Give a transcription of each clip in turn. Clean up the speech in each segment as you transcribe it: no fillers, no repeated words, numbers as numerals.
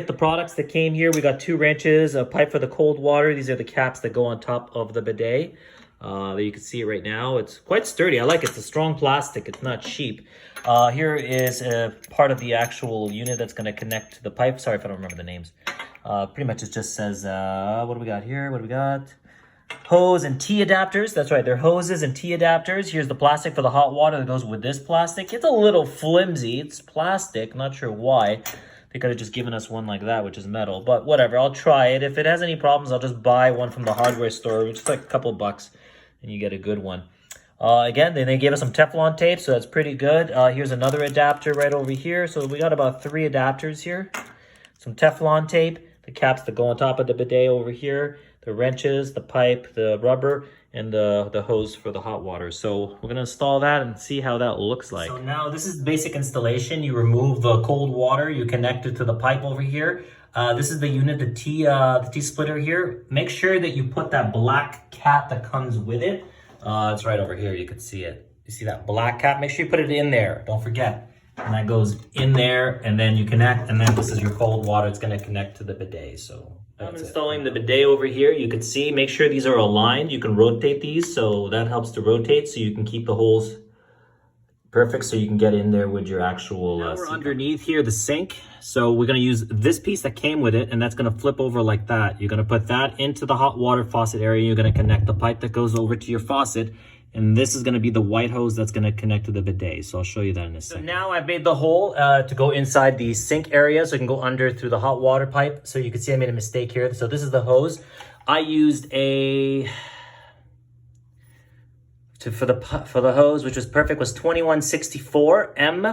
The products that came here, we got 2 wrenches, a pipe for the cold water. These are the caps that go on top of the bidet. You can see it right now. It's quite sturdy. I like it. It's a strong plastic. It's not cheap. Here is a part of the actual unit that's going to connect to the pipe. Sorry if I don't remember the names. Pretty much it just says, what do we got here? What do we got? Hose and T adapters. That's right. They're hoses and T adapters. Here's the plastic for the hot water that goes with this plastic. It's a little flimsy. It's plastic. Not sure why. They could have just given us one like that, which is metal. But whatever, I'll try it. If it has any problems, I'll just buy one from the hardware store, which is like a couple bucks, and you get a good one. Again, they gave us some Teflon tape, so that's pretty good. Here's another adapter right over here. So we got about 3 adapters here. Some Teflon tape, the caps that go on top of the bidet over here, the wrenches, the pipe, the rubber, and the hose for the hot water. So we're gonna install that and see how that looks like. So now this is the basic installation. You remove the cold water, you connect it to the pipe over here. This is the unit, the T splitter here. Make sure that you put that black cap that comes with it. It's right over here, you can see it. You see that black cap? Make sure you put it in there, don't forget. And that goes in there, and then you connect, and then this is your cold water. It's gonna connect to the bidet, so. I'm installing the bidet over here. You can see, make sure these are aligned. You can rotate these, so that helps to rotate, so you can keep the holes perfect, so you can get in there with your actual now we're underneath here, the sink. So we're gonna use this piece that came with it, and that's gonna flip over like that. You're gonna put that into the hot water faucet area. You're gonna connect the pipe that goes over to your faucet, and this is gonna be the white hose that's gonna connect to the bidet. So I'll show you that in a second. So now I've made the hole to go inside the sink area, so it can go under through the hot water pipe. So you can see I made a mistake here. So this is the hose. I used for the hose, which was perfect, was 2164 M,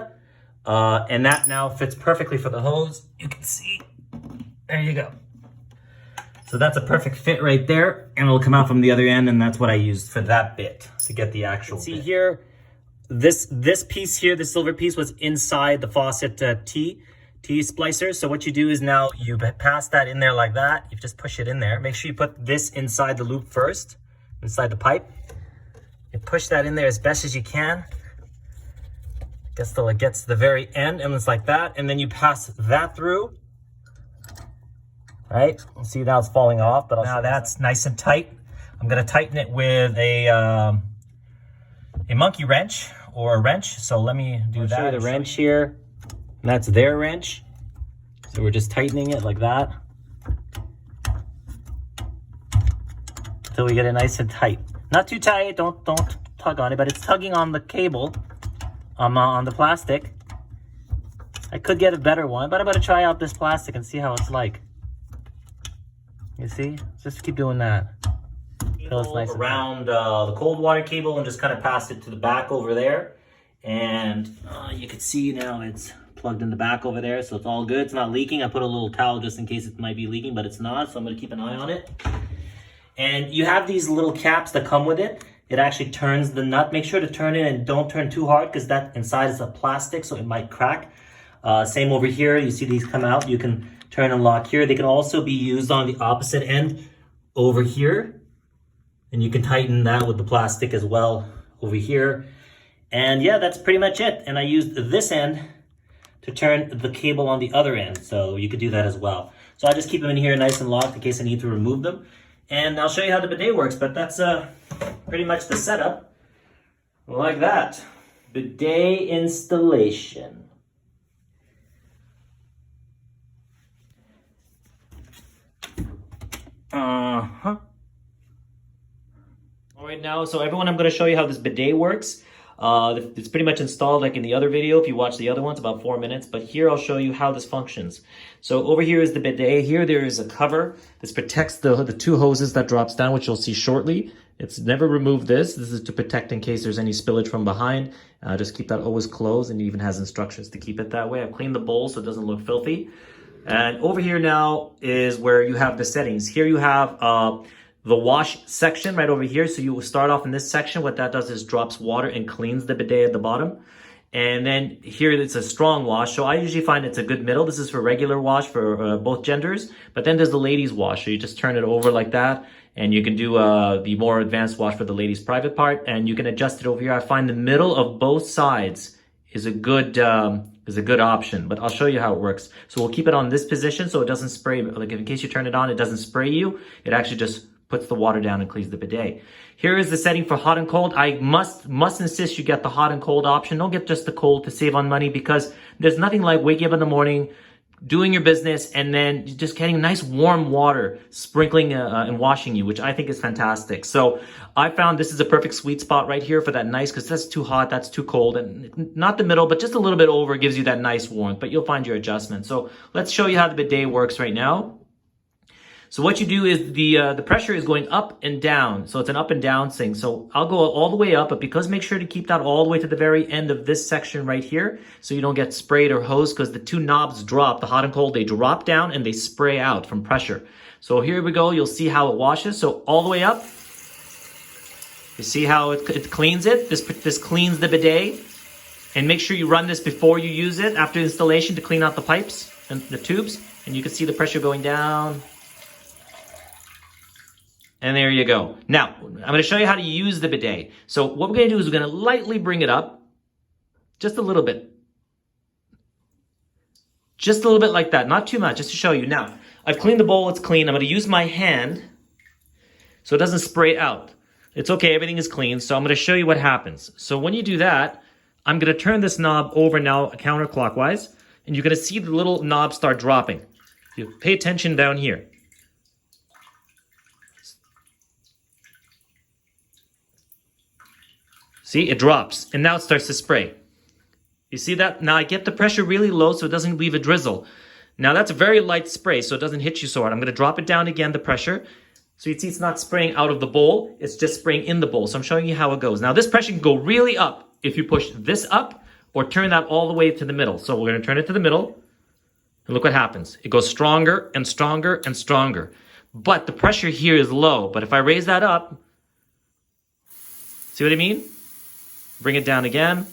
and that now fits perfectly for the hose. You can see, there you go. So that's a perfect fit right there, and it'll come out from the other end, and that's what I used for that bit to get the actual see bit. Here, this piece here, the silver piece, was inside the faucet T splicer. So what you do is now you pass that in there like that. You just push it in there. Make sure you put this inside the loop first, inside the pipe. You push that in there as best as you can. Just till it gets to the very end, and it's like that. And then you pass that through. Right, see now it's falling off, but now that's nice and tight. I'm gonna tighten it with a monkey wrench or a wrench. So let me do that. Show you the wrench here. And that's their wrench. So we're just tightening it like that until we get it nice and tight. Not too tight. Don't tug on it, but it's tugging on the cable, on the plastic. I could get a better one, but I'm gonna try out this plastic and see how it's like. You see? Just keep doing that. It's nice around the cold water cable and just kind of pass it to the back over there. And you can see now it's plugged in the back over there, so it's all good. It's not leaking. I put a little towel just in case it might be leaking, but it's not, so I'm gonna keep an eye on it. And you have these little caps that come with it. It actually turns the nut. Make sure to turn it and don't turn too hard, because that inside is a plastic, so it might crack. Same over here. You see these come out. You can turn and lock here. They can also be used on the opposite end over here. And you can tighten that with the plastic as well over here. And yeah, that's pretty much it. And I used this end to turn the cable on the other end. So you could do that as well. So I just keep them in here nice and locked in case I need to remove them. And I'll show you how the bidet works, but that's pretty much the setup. Like that. Bidet installation. All right, now, so everyone, I'm going to show you how this bidet works. It's pretty much installed like in the other video. If you watch the other ones, about 4 minutes. But here I'll show you how this functions. So over here is the bidet. Here there is a cover. This protects the 2 hoses that drops down, which you'll see shortly. It's never removed this. This is to protect in case there's any spillage from behind. Just keep that always closed, and it even has instructions to keep it that way. I've cleaned the bowl so it doesn't look filthy. And over here now is where you have the settings. Here you have the wash section right over here. So you will start off in this section. What that does is drops water and cleans the bidet at the bottom. And then here it's a strong wash. So I usually find it's a good middle. This is for regular wash for both genders. But then there's the ladies wash. So you just turn it over like that. And you can do the more advanced wash for the ladies' private part. And you can adjust it over here. I find the middle of both sides is a good is a good option, but I'll show you how it works. So we'll keep it on this position so it doesn't spray, like in case you turn it on, it doesn't spray you. It actually just puts the water down and cleans the bidet. Here is the setting for hot and cold. I must insist you get the hot and cold option. Don't get just the cold to save on money, because there's nothing like waking up in the morning, doing your business, and then just getting nice warm water sprinkling and washing you, which I think is fantastic. So I found this is a perfect sweet spot right here for that nice, because that's too hot, that's too cold, and not the middle, but just a little bit over gives you that nice warmth, but you'll find your adjustment. So let's show you how the bidet works right now. So what you do is the pressure is going up and down. So it's an up and down thing. So I'll go all the way up, but because make sure to keep that all the way to the very end of this section right here, so you don't get sprayed or hosed, because the two knobs drop, the hot and cold, they drop down and they spray out from pressure. So here we go. You'll see how it washes. So all the way up. You see how it cleans it? This cleans the bidet. And make sure you run this before you use it after installation to clean out the pipes and the tubes. And you can see the pressure going down. And there you go. Now, I'm going to show you how to use the bidet. So what we're going to do is we're going to lightly bring it up. Just a little bit. Just a little bit like that. Not too much, just to show you. Now, I've cleaned the bowl. It's clean. I'm going to use my hand so it doesn't spray out. It's okay. Everything is clean. So I'm going to show you what happens. So when you do that, I'm going to turn this knob over now counterclockwise. And you're going to see the little knob start dropping. You pay attention down here. See, it drops, and now it starts to spray. You see that? Now I get the pressure really low so it doesn't leave a drizzle. Now that's a very light spray, so it doesn't hit you so hard. I'm going to drop it down again, the pressure. So you see it's not spraying out of the bowl, it's just spraying in the bowl. So I'm showing you how it goes. Now this pressure can go really up if you push this up or turn that all the way to the middle. So we're going to turn it to the middle, and look what happens. It goes stronger and stronger and stronger. But the pressure here is low. But if I raise that up, see what I mean? Bring it down again.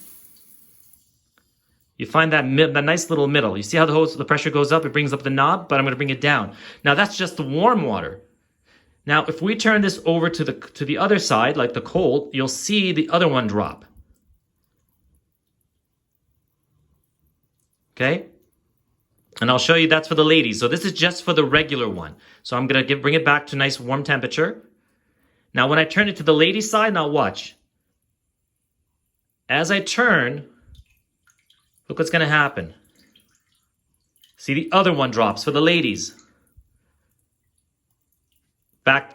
You find that nice little middle. You see how the pressure goes up? It brings up the knob, but I'm going to bring it down. Now that's just the warm water. Now if we turn this over to the other side, like the cold, you'll see the other one drop. Okay? And I'll show you that's for the ladies. So this is just for the regular one. So I'm going to bring it back to nice warm temperature. Now when I turn it to the ladies' side, now watch. As I turn, look what's going to happen. See, the other one drops for the ladies. Back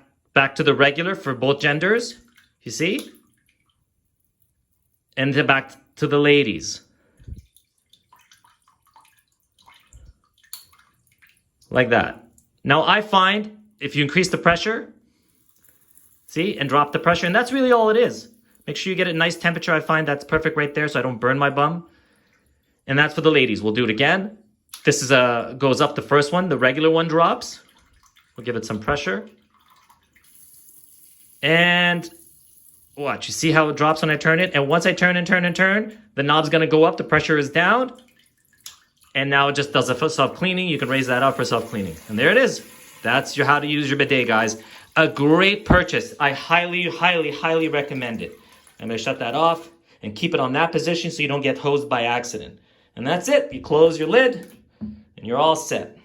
to the regular for both genders. You see? And then back to the ladies. Like that. Now I find if you increase the pressure, see, and drop the pressure, and that's really all it is. Make sure you get a nice temperature. I find that's perfect right there so I don't burn my bum. And that's for the ladies. We'll do it again. This is goes up the first one. The regular one drops. We'll give it some pressure. And watch. You see how it drops when I turn it? And once I turn and turn and turn, the knob's going to go up. The pressure is down. And now it just does a self-cleaning. You can raise that up for self-cleaning. And there it is. That's how to use your bidet, guys. A great purchase. I highly, highly, highly recommend it. I'm going to shut that off and keep it on that position so you don't get hosed by accident. And that's it. You close your lid and you're all set.